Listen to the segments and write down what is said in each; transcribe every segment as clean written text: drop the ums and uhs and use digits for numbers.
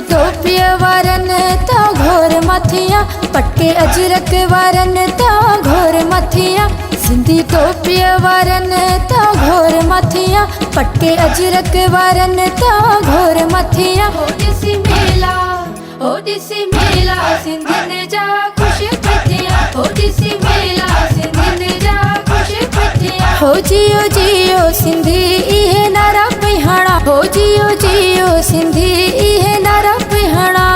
टोपीअ वारनि ता घोर मथिया, पटके अजरक वारनि ता घोर मथिया। सिंधी टोपीअ वारनि ता घोर मथिया, पटके अजरक वारनि ता घोर मथिया। हो ॾिसी मेला, हो ॾिसी मेला, सिंधियुनि जा ख़ुशि पथिया। हो ॾिसी मेला, सिंधियुनि जा ख़ुशि पथिया। हो जियो जियो सिंधी इहे नारा पिहाणा। हो जियो जियो सिंधी इहे नारा पिहाणा।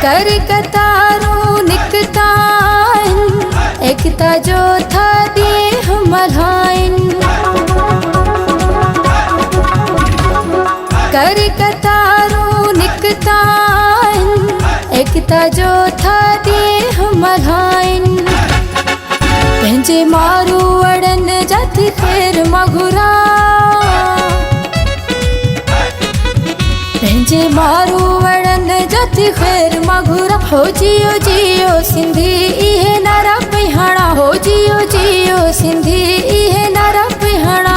कर कतारूं निकता आहिनि, एकता जो था ॾींहुं मल्हाइनि। कर कतारूं निकता आहिनि, एकता जो था ॾींहुं मल्हाइनि। पंहिंजे मारू वड़नि जाति ख़ैर मघुरा, पंहिंजे मारू वड़नि जाति ख़ैर मघुरा। हो जियो जियो सिंधी इहे नारा पिहाणा। हो जियो जियो सिंधी इहे नारा पिहाणा।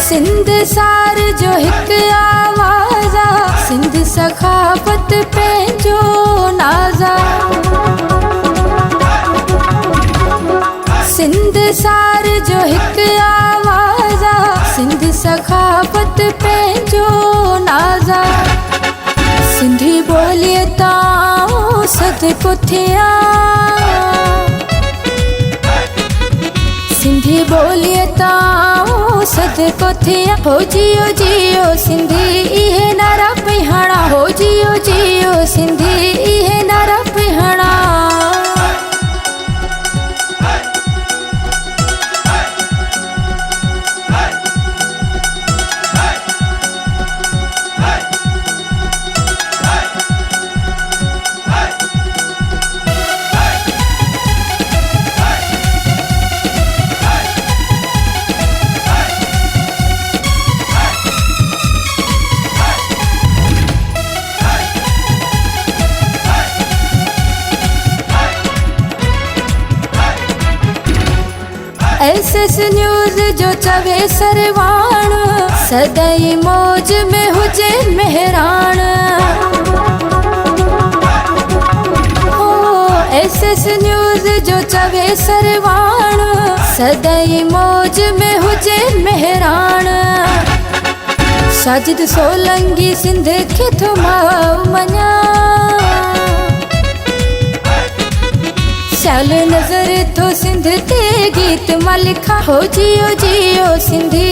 सिंध सार जो हिकु आवाज़ा, सिंध सखाफ़त पंहिंजो नाज़ा। सिंध सार जो हिकु आवाज़ा, सिंध सखाफ़त पंहिंजो नाज़ा। सिंधी ॿोलीअ तां सदको थिया, सिंधी ॿोलीअ तां सदको थिया। हो जियो जियो सिंधी इहे नारा पिहाणा। हो जियो जियो सिंधी इहे नारा पिहाणा। SS न्यूज़ जो चवे सरवाण, सदाई मौज में हुजे मेहरान। हो SS न्यूज़ जो चवे सरवाण, सदाई मौज में हुजे मेहरान। साजिद सोलंगी सिंध खे थो माउ मञा, ख्याल नज़र तो सिंध ते गीत मां लिखा। हो जियो जियो सिंधी